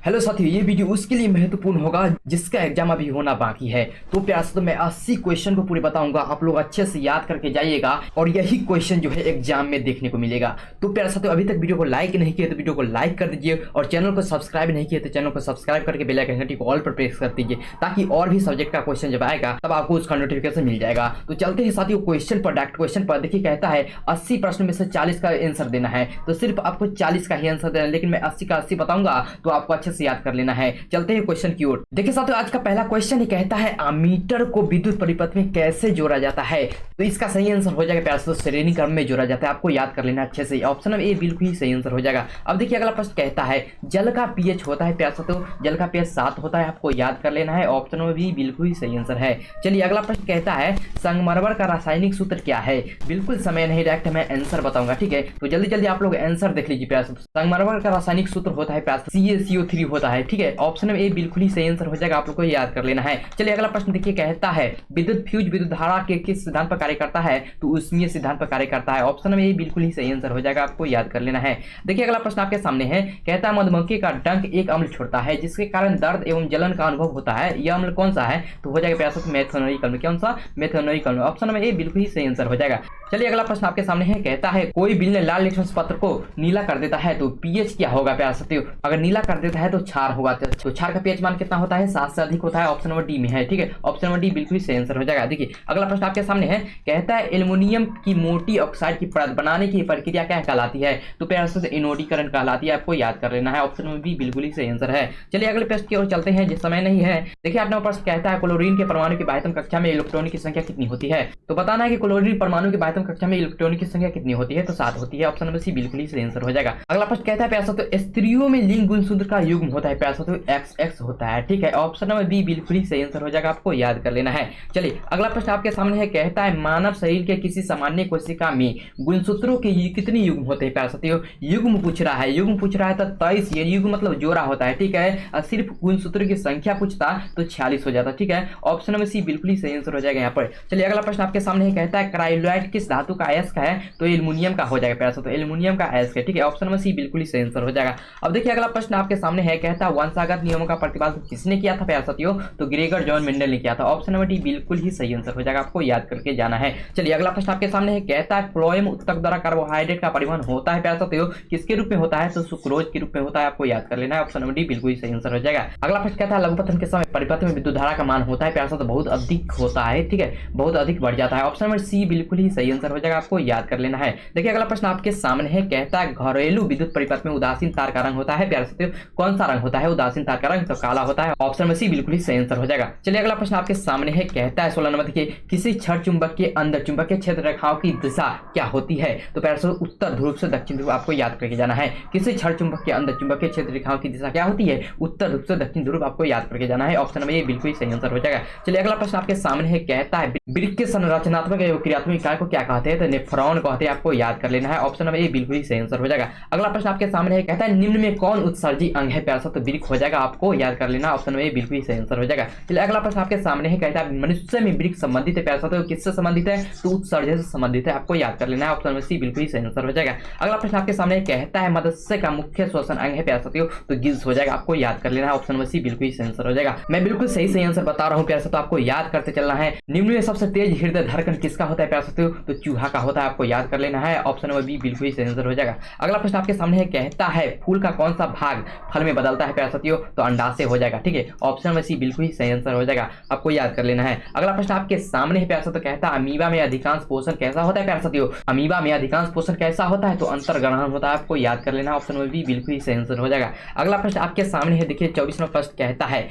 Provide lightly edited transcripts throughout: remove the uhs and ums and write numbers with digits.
Hello साथियों, ये video उसके लिए महत्वपूर्ण होगा जिसका एग्जाम अभी होना बाकी है। तो प्यार से मैं 80 क्वेश्चन को पूरे बताऊंगा, आप लोग अच्छे से याद करके जाइएगा और यही क्वेश्चन जो है एग्जाम में देखने को मिलेगा। तो प्यार साथियों, अभी तक वीडियो को लाइक नहीं किया तो वीडियो को लाइक कर दीजिए और चैनल को सब्सक्राइब नहीं किया तो चैनल को सब्सक्राइब करके बेल आइकन घंटी को ऑल पर प्रेस कर दीजिए, ताकि और भी सब्जेक्ट का क्वेश्चन जब आएगा तब आपको उसका नोटिफिकेशन मिल जाएगा। तो चलते हैं साथियों क्वेश्चन पर, डायरेक्ट क्वेश्चन पर। देखिए कहता है 80 प्रश्न में से 40 का आंसर देना है, तो सिर्फ आपको 40 का ही आंसर देना है, लेकिन मैं 80 का 80 बताऊंगा तो आपको अच्छे से याद कर लेना है। चलते हैं क्वेश्चन की ओर। देखिए साथियों, आज का पहला क्वेश्चन ही कहता है अमीटर को विद्युत परिपथ में कैसे जोड़ा जाता है। तो इसका सही आंसर हो जाएगा प्यार से श्रेणी क्रम में जोड़ा जाता है, आपको याद कर लेना अच्छे से। ऑप्शन नंबर ए बिल्कुल ही सही आंसर हो जाएगा। अब देखिए अगला प्रश्न कहता है जल का पीएच होता है प्यार से, तो जल का पीएच 7 होता है, आपको याद कर लेना है। ऑप्शन नंबर बी बिल्कुल ही सही आंसर है। चलिए अगला प्रश्न कहता है संगमरमर का रासायनिक सूत्र क्या है। बिल्कुल समय नहीं, डायरेक्ट मैं आंसर बताऊंगा, ठीक है। तो जल्दी जल्दी आप लोग आंसर देख लीजिए प्यार से। संगमरमर का रासायनिक सूत्र होता है प्यार से CaCO3 होता है, ठीक है। ऑप्शन नंबर ए बिल्कुल ही सही आंसर हो जाएगा, आप लोग को याद कर लेना है। चलिए अगला प्रश्न देखिए कहता है विद्युत फ्यूज विद्युत धारा के किस सिद्धांत पर कार्य करता है। तो ऊष्मीय सिद्धांत पर कार्य करता है। ऑप्शन नंबर ए बिल्कुल ही सही आंसर हो जाएगा, आपको याद कर लेना है। देखिए अगला प्रश्न आपके सामने है, कहता है मधुमक्खी का डंक एक अम्ल छोड़ता है जिसके कारण दर्द एवं जलन का अनुभव होता है, यह अम्ल कौन सा है। तो हो जाएगा प्यार मेथनोइक अम्ल। कौन सा? मेथनोइक अम्ल। ऑप्शन नंबर ए बिल्कुल ही सही आंसर हो जाएगा। चलिए अगला प्रश्न आपके सामने है, कहता है कोई बिल ने लाल लिटमस पत्र को नीला कर देता है, तो पीएच क्या होगा प्यार साथियों। अगर नीला कर देता है तो क्षार होगा, तो क्षार का पीएच मान कितना होता है? 7 से अधिक होता है। ऑप्शन नंबर डी में है, ठीक है। ऑप्शन नंबर डी बिल्कुल सही आंसर हो जाएगा। देखिए अगला प्रश्न आपके सामने है, कहता है एल्युमिनियम की मोटी ऑक्साइड की परत बनाने की प्रक्रिया क्या कहलाती है। तो प्यार से एनोडीकरण कहलाती है, आपको याद कर लेना है। ऑप्शन नंबर बी बिल्कुल ही सही आंसर है। चलिए अगले प्रश्न की ओर चलते हैं, जिस समय नहीं है। देखिए आपने प्रश्न कहता है क्लोरीन के परमाणु की बाह्यतम कक्षा में इलेक्ट्रॉनों की संख्या कितनी होती है। तो बताना है कि क्लोरीन परमाणु की बाह्यतम कक्षा में इलेक्ट्रॉनों की संख्या कितनी होती है। तो 7 होती है। ऑप्शन नंबर सी बिल्कुल ही सही आंसर हो जाएगा। अगला प्रश्न कहता है प्यार तो स्त्रियों में लिंग गुणसूत्र का युग्म होता है प्यार तो XX होता है, ठीक है। ऑप्शन नंबर बी बिल्कुल ही सही आंसर हो जाएगा, आपको याद कर लेना है। चलिए अगला प्रश्न आपके सामने है, कहता है मानव शरीर के किसी सामान्य कोशिका में गुणसूत्रों के कितने युग्म होते हैं प्यार साथियों। युग्म पूछ रहा है, युग्म पूछ रहा है तो 23, ये युग्म मतलब जोड़ा होता है, ठीक है। सिर्फ गुणसूत्रों की संख्या पूछता तो 46 हो जाता, ठीक है। ऑप्शन नंबर सी बिल्कुल ही सही आंसर हो जाएगा यहाँ पर। चलिए अगला प्रश्न आपके सामने है, कहता है क्रायोलाइट किस धातु का अयस्क है। तो एल्युमिनियम का हो जाएगा प्यार साथियों, एल्युमिनियम का अयस्क है, ठीक है। ऑप्शन नंबर सी बिल्कुल ही सही आंसर हो जाएगा। अब देखिए अगला प्रश्न आपके सामने है, कहता है वंशागत नियमों का प्रतिपादन किसने किया था प्यार साथियों। तो ग्रेगर जॉन मेंडल ने किया था। ऑप्शन नंबर डी बिल्कुल ही सही आंसर हो जाएगा, आपको याद करके जाना है। चलिए अगला प्रश्न आपके सामने है, कहता है फ्लोएम उत्तक द्वारा कार्बोहाइड्रेट का परिवहन होता है प्यार साथियों किसके रूप में होता है। तो सुक्रोज के रूप में होता है, आपको याद कर लेना है। ऑप्शन नंबर डी बिल्कुल ही सही आंसर हो जाएगा। अगला प्रश्न कहता है लघुपतन के समय परिपथ में विद्युत धारा का मान होता है प्यार साथियों बहुत अधिक होता है, ठीक है, बहुत अधिक बढ़ जाता है। ऑप्शन नंबर सी बिल्कुल ही सही आंसर हो जाएगा, आपको याद कर लेना है। देखिए अगला प्रश्न आपके सामने है, कहता है घरेलू विद्युत परिपथ में उदासीन तार का रंग होता है प्यार साथियों कौन सा रंग होता है उदासीन तार का रंग। तो काला होता है। ऑप्शन नंबर सी बिल्कुल ही सही आंसर हो जाएगा। चलिए अगला प्रश्न आपके सामने है, कहता है 16 नंबर देखिए किसी क्षण चुंबक के अंदर चुंबकीय क्षेत्र रेखाओं की दिशा क्या होती है। तो प्यार से उत्तर ध्रुव से दक्षिण ध्रुव, आपको याद करके जाना है। किसी क्षण चुंबक के अंदर चुंबकीय क्षेत्र रेखाओं की दिशा क्या होती है। उत्तर ध्रुव से दक्षिण ध्रुव, आपको याद करके जाना है। ऑप्शन नंबर ए बिल्कुल सही आंसर हो जाएगा। चलिए अगला प्रश्न आपके सामने है, कहता है वृक्क के संरचनात्मक एवं क्रियात्मक इकाई को क्या कहते हैं। तो नेफ्रॉन कहते हैं, आपको याद कर लेना है। ऑप्शन नंबर ए बिल्कुल ही सही आंसर हो जाएगा। अगला प्रश्न आपके सामने है, कहता है निम्न में कौन उत्सर्जी अंग है प्यार साथियों। तो वृक्क हो जाएगा, आपको याद कर लेना। ऑप्शन नंबर ए बिल्कुल ही सही आंसर हो जाएगा। चलिए अगला प्रश्न आपके सामने है, कहता है मनुष्य में वृक्क संबंधित है प्यार साथियों किससे संबंधित है। तो उत्सर्जन से संबंधित है, आपको याद कर लेना है। ऑप्शन नंबर सी बिल्कुल ही सही आंसर हो जाएगा। अगला प्रश्न आपके सामने कहता है मत्स्य का मुख्य श्वसन अंग है प्यार साथियों। तो गिल्स हो जाएगा, आपको याद कर लेना है। ऑप्शन नंबर सी बिल्कुल ही सही आंसर हो जाएगा। मैं बिल्कुल सही आंसर बता रहा हूँ प्यार साथियों, आपको याद करते चलना है। निम्न में सबसे तेज हृदय धड़कन किसका होता है प्यार साथियों। तो चूहा का होता है, आपको याद कर लेना है। ऑप्शन नंबर बी बिल्कुल ही सही आंसर हो जाएगा। अगला प्रश्न आपके सामने है, कहता है फूल का कौन सा भाग फल में बदलता है प्यार साथियों। तो अंडाशय हो जाएगा, ठीक है। ऑप्शन नंबर सी बिल्कुल ही सही आंसर हो जाएगा, आपको याद कर लेना है। अगला प्रश्न आपके सामने है प्यार साथियों, कहता है अमीबा में अधिकांश पोषण कैसा होता है प्यार साथियों। अमीबा में अधिकांश पोषण कैसा होता है। तो अंतर्ग्रहण होता है, आपको याद कर लेना। ऑप्शन नंबर बी बिल्कुल ही सही आंसर हो जाएगा। अगला प्रश्न आपके सामने है, देखिए 24वां प्रश्न कहता है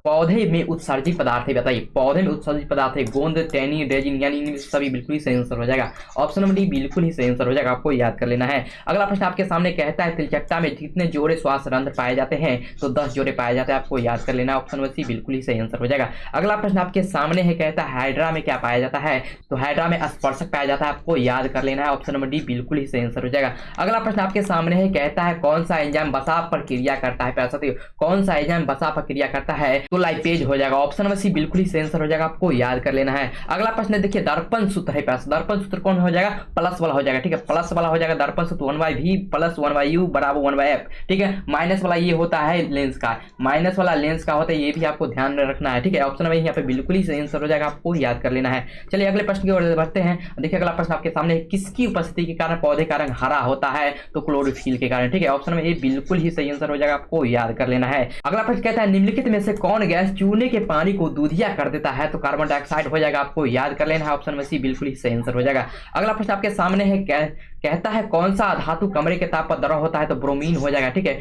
पौधे में उत्सर्जित पदार्थ है, बताइए पौधे में उत्सर्जित पदार्थ है गोंद टैनिन रेजिन यानी इनमें सभी बिल्कुल ही सही आंसर हो जाएगा। ऑप्शन नंबर डी बिल्कुल ही सही आंसर हो जाएगा, आपको याद कर लेना है। अगला प्रश्न आपके सामने कहता है तिलचट्टा में कितने जोड़े श्वास रंध्र पाए जाते हैं। तो 10 जोड़े पाए जाते हैं, आपको याद कर लेना। ऑप्शन नंबर सी बिल्कुल ही सही आंसर हो जाएगा। अगला प्रश्न आपके सामने है, कहता है हाइड्रा में क्या पाया जाता है। तो हाइड्रा में स्पर्शक पाया जाता है, आपको याद कर लेना है। ऑप्शन नंबर डी बिल्कुल ही सही आंसर हो जाएगा। अगला प्रश्न आपके सामने है, कहता है कौन सा एंजाइम बसा पर क्रिया करता है प्यार साथियों। कौन सा एंजाइम बसा पर क्रिया करता है। तो लाइपेज हो जाएगा। ऑप्शन नंबर सी बिल्कुल ही सही आंसर हो जाएगा, आपको याद कर लेना है। अगला प्रश्न देखिए दर्पण सूत्र है प्यास, दर्पण सूत्र कौन हो जाएगा, प्लस वाला हो जाएगा, ठीक है, प्लस वाला हो जाएगा दर्पण सूत्र 1/v प्लस 1/u बराबर 1/f, ठीक है। माइनस वाला ये होता है लेंस का, माइनस वाला लेंस का होता है, ये भी आपको ध्यान में रखना है, ठीक है। ऑप्शन नंबर यहाँ पे बिल्कुल ही सही आंसर हो जाएगा, आपको याद कर लेना है। चलिए अगले प्रश्न की ओर बढ़ते हैं। देखिए अगला प्रश्न आपके सामने, किसकी उपस्थिति के कारण पौधे का रंग हरा होता है, तो क्लोरोफिल के कारण, ठीक है। ऑप्शन में ये बिल्कुल ही सही आंसर हो जाएगा, आपको याद कर लेना है। अगला प्रश्न कहता है निम्नलिखित में से कौन गैस चूने के पानी को दूधिया कर देता है, तो कार्बन डाइऑक्साइड हो जाएगा, आपको याद कर लेना है। ऑप्शन में सी बिल्कुल ही सही आंसर हो जाएगा। अगला प्रश्न आपके सामने है, कहता है कौन सा अधातु कमरे के ताप पर द्रव होता है, तो ब्रोमीन हो जाएगा, ठीक है।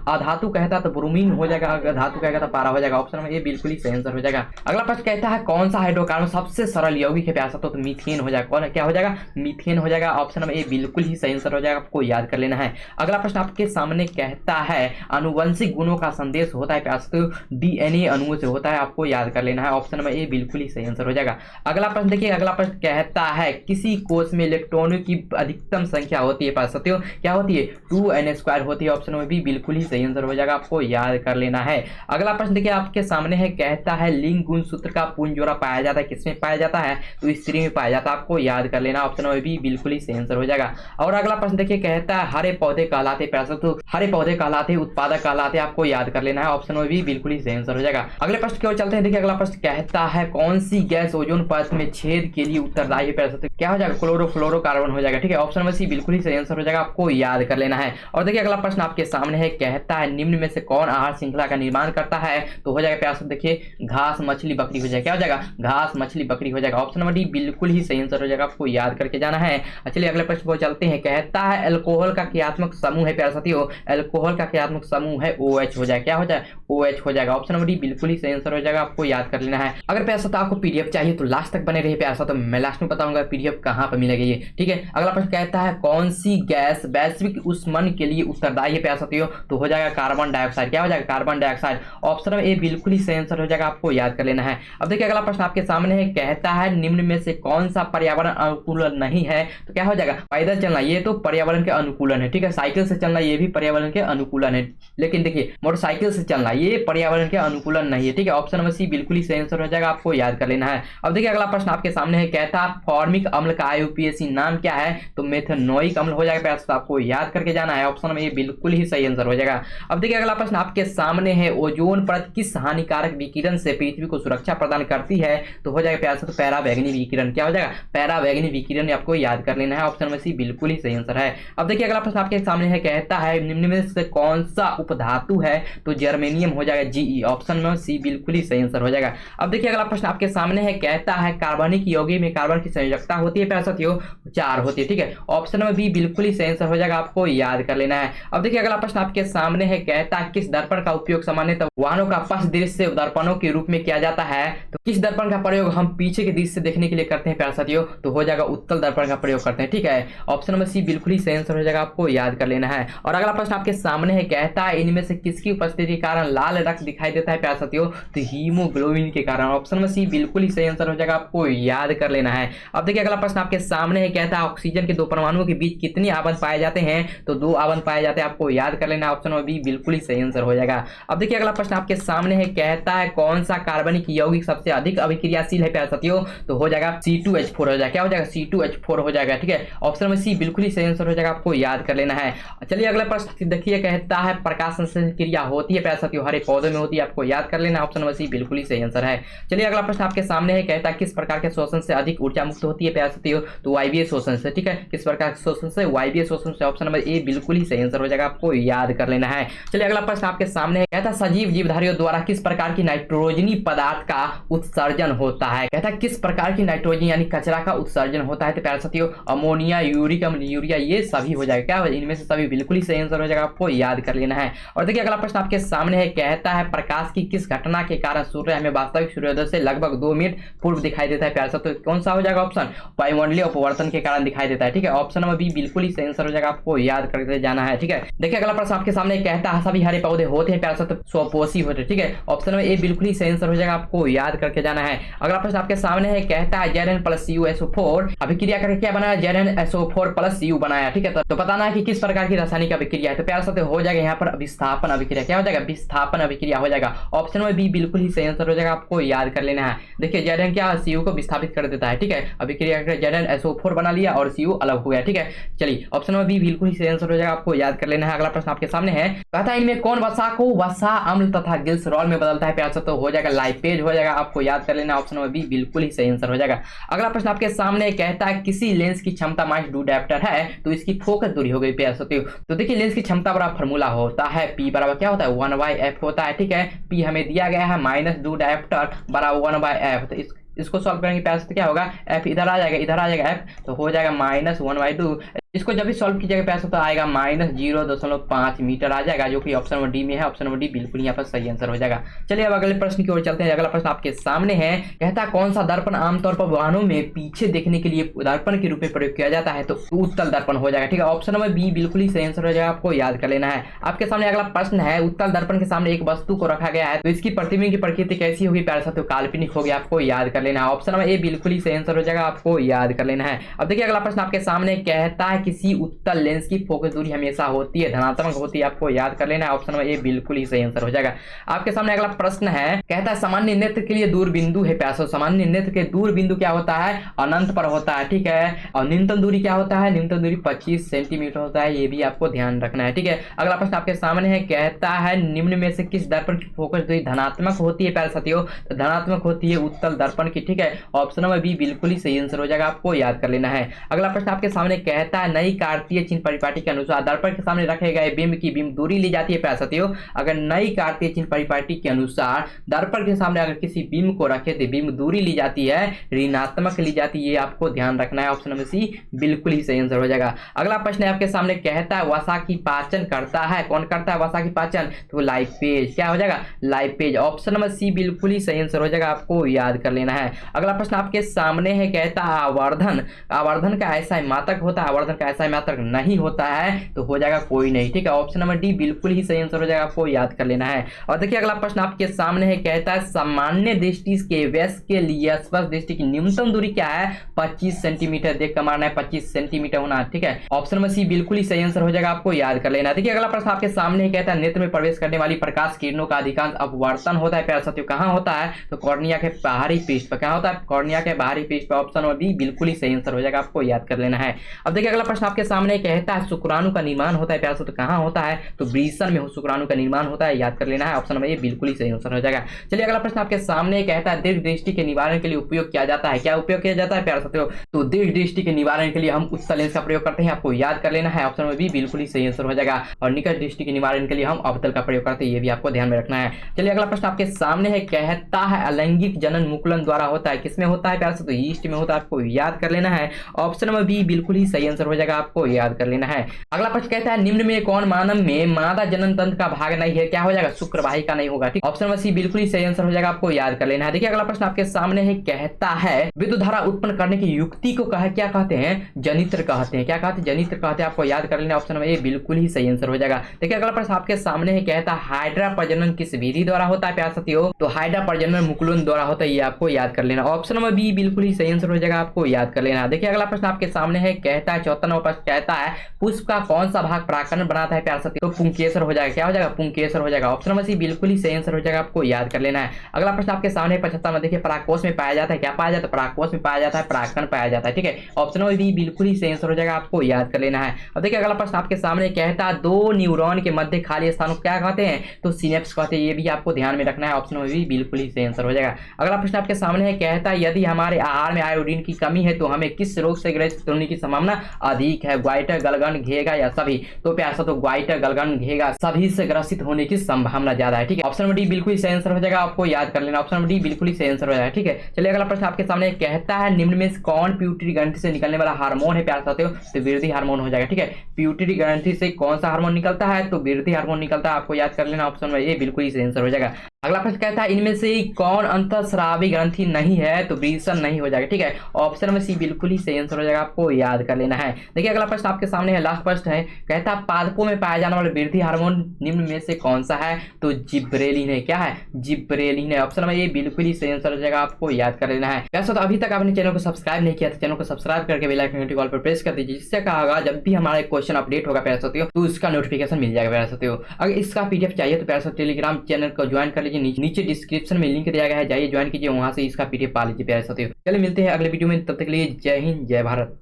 अधातु कहता है तो ब्रोमीन हो जाएगा, अगर धातु कहेगा तो पारा हो जाएगा। ऑप्शन में ये बिल्कुल ही सही आंसर हो जाएगा। अगला प्रश्न कहता है कौन सा हाइड्रोकार्बन सबसे सरल यौगिक है प्यासा, तो मीथेन हो जाएगा। कौन क्या हो जाएगा, मीथेन हो जाएगा। ऑप्शन में ये बिल्कुल ही सही आंसर हो जाएगा, आपको याद कर लेना है। अगला प्रश्न आपके सामने कहता है आनुवंशिक गुणों का संदेश होता है प्यासा, तो डीएनए अणुओं से होता है, आपको याद कर लेना है। ऑप्शन में ये बिल्कुल ही सही आंसर हो जाएगा। अगला प्रश्न देखिए, अगला प्रश्न कहता है किसी कोष में इलेक्ट्रॉनों की अधिकतम संख्या होती है प्यासा, क्या होती है, 2n² होती है। ऑप्शन में भी बिल्कुल ही सही आंसर हो जाएगा, आपको याद कर लेना है। अगला प्रश्न देखिए आपके सामने है, कहता है लिंग गुण सूत्र का पूर्ण जोड़ा पाया जाता है, किसमें पाया जाता है, तो स्त्री में पाया जाता है, आपको याद कर लेना। ऑप्शन में भी बिल्कुल ही सही आंसर हो जाएगा। और अगला प्रश्न देखिए कहता है हरे पौधे कहलाते प्यासा, तो हरे पौधे कहलाते उत्पादक कहलाते, आपको याद कर लेना है। ऑप्शन में भी बिल्कुल ही सही आंसर हो जाएगा। अगले प्रश्न की ओर चलते हैं। देखिए अगला प्रश्न कहता है कौन सी गैस ओजोन परत में छेद के लिए उत्तरदायी है प्यासा, तो क्या हो जाएगा, क्लोरोफ्लोरोकार्बन हो जाएगा, ठीक है। ऑप्शन में सी बिल्कुल ही सही आंसर हो जाएगा, आपको याद कर लेना है। और देखिए अगला प्रश्न आपके सामने है, कहता है निम्न में से कौन आहार श्रृंखला का निर्माण करता है, तो हो जाएगा प्यास देखिए घास मछली बकरी हो जाएगा, क्या हो जाएगा, घास मछली बकरी हो जाएगा। ऑप्शन नंबर डी बिल्कुल ही सही आंसर हो जाएगा, आपको याद करके जाना है। चलिए अगले प्रश्न को चलते हैं। कहता है अल्कोहल का क्रियात्मक समूह है प्यारे साथियों, अल्कोहल का क्रियात्मक समूह है OH हो जाएगा, क्या हो जाए, OH हो जाएगा। ऑप्शन नंबर डी बिल्कुल ही सही आंसर हो जाएगा, आपको याद कर लेना है। अगर प्यारे साथ आपको पीडीएफ चाहिए तो लास्ट तक बने रहिए प्यारे साथ, तो मैं लास्ट में बताऊंगा पीडीएफ कहां पर मिलेगी ये, ठीक है। अगला प्रश्न कहता है कौन सी गैस वैश्विक ऊष्मन के लिए उत्तरदायी है प्यारे साथियों, तो हो जाएगा कार्बन डाइऑक्साइड, क्या हो जाएगा, कार्बन डाइऑक्साइड। ऑप्शन में ए बिल्कुल ही सही आंसर हो जाएगा, आपको याद कर लेना है। अब देखिए अगला प्रश्न आपके सामने है, कहता है निम्न में से कौन सा पर्यावरण अनुकूल नहीं है, तो क्या हो जाएगा, पैदल चलना, ये तो पर्यावरण के अनुकूलन है, ठीक है। साइकिल से चलना ये भी पर्यावरण के अनुकूलन है, लेकिन देखिए मोटरसाइकिल से चलना ये पर्यावरण के अनुकूलन नहीं है, ठीक है। ऑप्शन नंबर सी बिल्कुल ही सही आंसर हो जाएगा, आपको याद कर लेना है। अब देखिए अगला प्रश्न आपके सामने है, कहता है फॉर्मिक अम्ल का IUPAC नाम क्या है, तो मेथनोइक अम्ल हो जाएगा, आपको याद करके जाना है। ऑप्शन में ये बिल्कुल ही सही आंसर हो जाएगा। अब देखिए अगला प्रश्न आपके सामने है, ओजोन परत किस हानिकारक विकिरण से पृथ्वी को सुरक्षा प्रदान करती है, तो हो जाएगा प्यार से तो पैराबैंगनी विकिरण, क्या हो जाएगा, पैराबैंगनी विकिरण, आपको याद कर लेना है। ऑप्शन में सी बिल्कुल ही सही आंसर है। अब देखिए अगला प्रश्न आपके सामने है, कहता है निम्न में से कौन सा उपधातु है, तो जर्मेनियम हो जाएगा, GE। ऑप्शन में सी बिल्कुल ही सही आंसर हो जाएगा। अब देखिए अगला प्रश्न आपके सामने है, कहता है कार्बनिक यौगिक में कार्बन की संयोजकता होती है प्यार साथियों, 4 होती है, ठीक है। ऑप्शन में बी बिल्कुल ही सही आंसर हो जाएगा, आपको याद कर लेना है। अब देखिए अगला प्रश्न आपके सामने है, कहता है किस दर्पण का उपयोग सामान्यतः वाहनों का पश्च दृश्य दर्पणों के रूप में किया जाता है, तो किस दर्पण का प्रयोग हम पीछे के दृश्य देखने के लिए करते हैं प्यारे साथियों, तो हो जाएगा उत्तल दर्पण का प्रयोग करते हैं, ठीक है। ऑप्शन नंबर सी बिल्कुल ही सही आंसर हो जाएगा, आपको याद कर लेना है। और अगला प्रश्न आपके सामने है, कहता है इनमें से किसकी उपस्थिति के कारण लाल रक्त दिखाई देता है प्यारे साथियों, तो हीमोग्लोबिन के कारण। ऑप्शन में सी बिल्कुल ही सही आंसर हो जाएगा, आपको याद कर लेना है। अब देखिए अगला प्रश्न आपके सामने है, कहता है ऑक्सीजन के 2 परमाणुओं के बीच कितने आबंध पाए जाते हैं, तो 2 आबंध पाए जाते हैं, आपको याद कर लेना। ऑप्शन में बी बिल्कुल ही सही आंसर हो जाएगा। अब देखिए अगला प्रश्न आपके सामने है, कहता है कौन सा कार्बनिक यौगिक सबसे अधिक अभिक्रियाशील है प्यारे साथियों, तो हो जाएगा C2H4 हो जाएगा, क्या हो जाएगा, C2H4 हो जाएगा, ठीक है। ऑप्शन में सी बिल्कुल ही सही आंसर हो जाएगा, आपको याद कर लेना है। चलिए अगला प्रश्न देखिए, कहता है प्रकाश संश्लेषण क्रिया होती है प्यारे साथियों, हरे पौधे में होती है, आपको याद कर लेना। ऑप्शन में सी बिल्कुल ही सही आंसर है। चलिए अगला प्रश्न आपके सामने है, कहता है किस प्रकार के शोषण से अधिक ऊर्जा मुक्त होती है प्यारे साथियों, तो वायवीय शोषण से, ठीक है। किस प्रकार के शोषण से, वायवीय शोषण से। ऑप्शन नंबर ए बिल्कुल ही सही आंसर हो जाएगा, आपको याद कर लेना है। चलिए अगला प्रश्न आपके सामने है, कहता है सजीव जीवधारियों द्वारा किस प्रकार की नाइट्रोजनी पदार्थ का उत्सर्जन होता है, कहता है किस प्रकार की नाइट्रोजन यानी कचरा का उत्सर्जन होता है, तो प्यारे साथियों अमोनिया, यूरिक अम्ल, यूरिया, ये सभी हो जाएगा, क्या इनमें से सभी बिल्कुल ही सही आंसर हो जाएगा, आपको याद कर लेना है। और देखिए अगला प्रश्न आपके सामने है, कहता है प्रकाश की किस घटना के कारण सूर्य हमें वास्तविक सूर्योदय से लगभग 2 मिनट पूर्व दिखाई देता है प्यारे साथियों, कौन सा हो जाएगा ऑप्शन, वायुमंडलीय अपवर्तन के कारण दिखाई देता है। ठीक है, ऑप्शन नंबर बी बिल्कुल ही सही आंसर हो जाएगा, आपको याद करके जाना है। ठीक है, देखिए अगला प्रश्न आपके सामने कहता है सभी हरे पौधे होते हैं प्यारे साथियों स्वपोषी होते हैं। ठीक है, ऑप्शन नंबर ए बिल्कुल ही सही आंसर हो जाएगा, आपको याद करके जाना है। अगला प्रश्न आपके सामने है कहता है Zn+CuSO4 अभिक्रिया करके क्या बनाया, Zn+SO4+Cu बनाया। ठीक है, तो बताना है कि किस प्रकार की रासायनिक अभिक्रिया है। तो प्यारे साथियों हो जाएगा यहाँ पर विस्थापन अभिक्रिया। क्या हो जाएगा, विस्थापन अभिक्रिया हो जाएगा। ऑप्शन नंबर बी बिल्कुल ही सही आंसर हो जाएगा, आपको याद कर लेना है। देखिए Zn क्या Cu को विस्थापित कर देता है। ठीक है, अभिक्रिया करके Zn+SO4 बना लिया और Cu अलग हो गया। ठीक है, चलिए ऑप्शन नंबर बी बिल्कुल ही सही आंसर हो जाएगा, आपको याद कर लेना है। अगला प्रश्न आपके सामने है कहता है इनमें कौन वसा को वसा अम्ल तथा ग्लिसरॉल में बदलता है प्यारे साथियों, तो हो जाएगा लाइपेज हो जाएगा, आपको याद कर लेना। ऑप्शन नंबर बी बिल्कुल ही सही आंसर हो जाएगा। अगला प्रश्न आपके सामने कहता है किसी लेंस की क्षमता माइनस डू डायप्टर है तो इसकी फोकस दूरी हो गई प्यारे साथियों। तो देखिए लेंस की क्षमता बड़ा फॉर्मूला होता है पी बराबर क्या होता है 1/f होता है। ठीक है, पी हमें दिया गया है माइनस डू डायप्टर बराबर 1/f। तो इसको सॉल्व करेंगे प्यारे साथियों क्या होगा, f इधर आ जाएगा, इधर आ जाएगा f, तो हो जाएगा -1/2। इसको जब भी सॉल्व कीजिएगा प्यारे तो आएगा -0.5 मीटर आ जाएगा, जो कि ऑप्शन नंबर डी में है। ऑप्शन नंबर डी बिल्कुल यहाँ पर सही आंसर हो जाएगा। चलिए अब अगले प्रश्न की ओर चलते हैं। अगला प्रश्न आपके सामने है कहता है कौन सा दर्पण आमतौर पर वाहनों में पीछे देखने के लिए दर्पण के रूप में प्रयोग किया जाता है, तो उत्तल दर्पण हो जाएगा। ठीक है, ऑप्शन नंबर बी बिल्कुल ही सही आंसर हो जाएगा, आपको याद कर लेना है। आपके सामने अगला प्रश्न है उत्तल दर्पण के सामने एक वस्तु को रखा गया है तो इसकी प्रतिबिंब की प्रकृति कैसी होगी प्यारे साथियों, काल्पनिक होगी, आपको याद कर लेना है। ऑप्शन नंबर ए बिल्कुल ही सही आंसर हो जाएगा, आपको याद कर लेना है। अब देखिए अगला प्रश्न आपके सामने कहता है किसी उत्तल लेंस की फोकस दूरी हमेशा होती है धनात्मक होती है, आपको याद कर लेना है। ऑप्शन नंबर ए बिल्कुल ही सही आंसर हो जाएगा। आपके सामने अगला प्रश्न है कहता है सामान्य नेत्र के लिए दूर बिंदु है प्यासो, सामान्य नेत्र के दूर बिंदु क्या होता है, अनंत पर होता है। ठीक है, और न्यूनतम दूरी क्या होता है, न्यूनतम दूरी 25 सेंटीमीटर होता है, ये भी आपको ध्यान रखना है। ठीक है, अगला प्रश्न आपके सामने है कहता है निम्न में से किस दर्पण की फोकस दूरी धनात्मक होती है प्यारे साथियों, तो धनात्मक होती है उत्तल दर्पण की। ठीक है, ऑप्शन नंबर बी बिल्कुल ही सही आंसर हो जाएगा, आपको याद कर लेना है। अगला प्रश्न आपके सामने कहता है नई कार्तीय चिन्ह परिपाटी के अनुसार दर्पण के सामने रखे गए बिंब की बिंब दूरी ली जाती है प्यारे साथियों। अगर नई कार्तीय चिन्ह परिपाटी के अनुसार दर्पण के सामने अगर किसी बिंब को रखे तो बिंब दूरी ली जाती है ऋणात्मक ली जाती है, ये आपको ध्यान रखना है। ऑप्शन नंबर सी बिल्कुल ही सही आंसर हो जाएगा। अगला प्रश्न आपके सामने कहता है वसा की पाचन करता है, कौन करता है वसा की पाचन, तो लाइपेज। क्या हो जाएगा, लाइपेज। ऑप्शन नंबर सी बिल्कुल ही सही आंसर हो जाएगा, आपको याद कर लेना है। अगला प्रश्न आपके सामने है कहता है आवर्धन, आवर्धन का ऐसा मात्रक होता है, आवर्धन का ऐसा मात्रक नहीं होता है, तो हो जाएगा कोई नहीं। ठीक है, ऑप्शन नंबर डी बिल्कुल ही सही आंसर हो जाएगा, आपको याद कर लेना है। और देखिए अगला प्रश्न आपके सामने है कहता है सामान्य दृष्टि के वयस्क के लिए स्पर्श दृष्टि की न्यूनतम दूरी क्या है, 25 सेंटीमीटर। देख कर मारना है 25 सेंटीमीटर होना। ठीक है, ऑप्शन नंबर सी बिल्कुल ही सही आंसर हो जाएगा, आपको याद कर लेना है। देखिए अगला प्रश्न आपके सामने कहता है नेत्र में प्रवेश करने वाली प्रकाश किरणों का अधिकांश अपवर्तन होता है प्यारे साथियों, कहां होता है, तो कॉर्निया के बाहरी पृष्ठ पर। क्या होता है, कॉर्निया के बाहरी पृष्ठ पर। ऑप्शन नंबर बी बिल्कुल ही सही आंसर हो जाएगा, आपको याद कर लेना है। अब देखिए अगला प्रश्न आपके सामने कहता है शुक्राणु का निर्माण होता है प्यारे साथियों, कहां होता है, तो वृषण में शुक्राणु का निर्माण होता है, याद कर लेना है। ऑप्शन नंबर ए बिल्कुल ही सही आंसर हो जाएगा। चलिए अगला प्रश्न आपके सामने कहता है दीर्घ दृष्टि के निवारण के लिए उपयोग किया जाता है, क्या उपयोग किया जाता है प्यारे साथियों, तो दीर्घ दृष्टि के निवारण के लिए हम उत्तल लेंस का प्रयोग करते हैं, आपको याद कर लेना है। ऑप्शन नंबर बी बिल्कुल ही सही आंसर हो जाएगा। और निकट दृष्टि के निवारण के लिए हम अवतल का प्रयोग करते हैं, ये भी आपको ध्यान में रखना है। चलिए अगला प्रश्न आपके सामने है कहता है अलैंगिक जनन मुकुलन द्वारा होता है, किसमें होता है प्यारे साथियों, ईस्ट में होता है, आपको याद कर लेना है। ऑप्शन नंबर बी बिल्कुल ही सही आंसर हो जाएगा, आपको याद कर लेना है। अगला प्रश्न कहता है निम्न में कौन मानव में मादा जनन तंत्र का भाग नहीं है, क्या हो जाएगा, शुक्रवाही का नहीं होगा। ठीक, ऑप्शन नंबर सी बिल्कुल ही सही आंसर हो जाएगा, आपको याद कर लेना है। देखिए अगला प्रश्न आपके सामने है कहता है विद्युत धारा उत्पन्न करने की युक्ति को क्या कहते हैं, जनित्र कहते हैं। क्या कहते हैं, जनित्र कहते हैं, आपको याद कर लेना। ऑप्शन नंबर ए बिल्कुल ही सही आंसर हो जाएगा। देखिए अगला प्रश्न आपके सामने है कहता है हाइड्रा प्रजनन किस विधि द्वारा होता है प्यारे साथियों, तो हाइड्रा प्रजनन मुकुलन द्वारा होता है, ये आपको याद कर लेना। ऑप्शन नंबर बी बिल्कुल ही सही आंसर हो जाएगा, आपको याद कर लेना। देखिए अगला प्रश्न आपके सामने है कहता है 54 नंबर प्रश्न कहता है पुष्प का कौन सा भाग परागकण बनाता है प्यारे साथियों, तो पुंकेसर हो जाएगा। क्या हो जाएगा, पुंकेसर हो जाएगा। ऑप्शन नंबर सी बिल्कुल ही सही आंसर हो जाएगा, आपको याद कर लेना है। अगला प्रश्न आपके सामने 75 में देखिए परागकोश में पाया जाता है, क्या पाया जाता है, परागकोश में पाया जाता है परागकण पाया जाता है। ठीक है, ऑप्शन नंबर बी बिल्कुल ही सही आंसर हो जाएगा, आपको याद कर लेना है। अब देखिए अगला प्रश्न आपके सामने कहता है दो न्यूरॉन के मध्य खाली स्थान को क्या कहते हैं, तो सिनेप्स कहते हैं, ये भी आपको ध्यान में रखना है। ऑप्शन नंबर बी बिल्कुल ही सही आंसर हो जाएगा। अगला प्रश्न आपके सामने है कहता है यदि हमारे आहार में आयोडीन की कमी है तो हमें किस रोग से ग्रसित होने की संभावना अधिक है, ग्वाइटर गलगंड घेगा या सभी, तो प्यासा तो ग्वाइटर गलगंड घेगा सभी से ग्रसित होने की संभावना ज्यादा है। ठीक है, ऑप्शन नंबर डी बिल्कुल ही सही आंसर हो जाएगा, आपको याद कर लेना। ऑप्शन नंबर डी बिल्कुल ही सही आंसर हो जाएगा। ठीक है, चलिए अगला प्रश्न आपके सामने कहता है निम्न में कौन प्यूटरी ग्रंथि से निकलने वाला हार्मोन है प्यारे साथियों, तो वृद्धि हार्मोन हो जाएगा। ठीक है, प्यूटरी ग्रंथि से कौन सा हार्मोन निकलता है, तो वृद्धि हार्मोन निकलता है, आपको याद कर लेना। ऑप्शन नंबर ए बिल्कुल ही सही आंसर हो जाएगा। अगला प्रश्न कहता है इनमें से कौन अंतःस्रावी ग्रंथि नहीं है, तो वृषण नहीं हो जाएगा। ठीक है, ऑप्शन में सी बिल्कुल ही सही आंसर हो जाएगा, आपको याद कर लेना है। देखिए अगला प्रश्न आपके सामने है, लास्ट प्रश्न है, कहता है पादपों में पाया जाने वाला वृद्धि हार्मोन निम्न में से कौन सा है, तो जिब्रेलिन है। क्या है, जिब्रेलिन है। ऑप्शन में ये बिल्कुल ही सही आंसर हो जाएगा, आपको याद कर लेना है। वैसे तो अभी तक आपने चैनल को सब्सक्राइब नहीं किया तो चैनल को सब्सक्राइब करके बेल आइकन कॉल पर प्रेस कर दीजिए, जिससे क्या होगा जब भी हमारा क्वेश्चन अपडेट होगा प्यारे साथियों तो उसका नोटिफिकेशन मिल जाएगा प्यारे साथियों। अगर इसका पीडीएफ चाहिए तो प्यारे साथियों टेलीग्राम चैनल को ज्वाइन कर लीजिए, नीचे डिस्क्रिप्शन में लिंक दिया गया है, जाइए ज्वाइन कीजिए, वहां से इसका पीडीएफ पा लीजिए प्यारे साथियों। चलिए मिलते हैं अगले वीडियो में, तब तक के लिए जय हिंद जय भारत।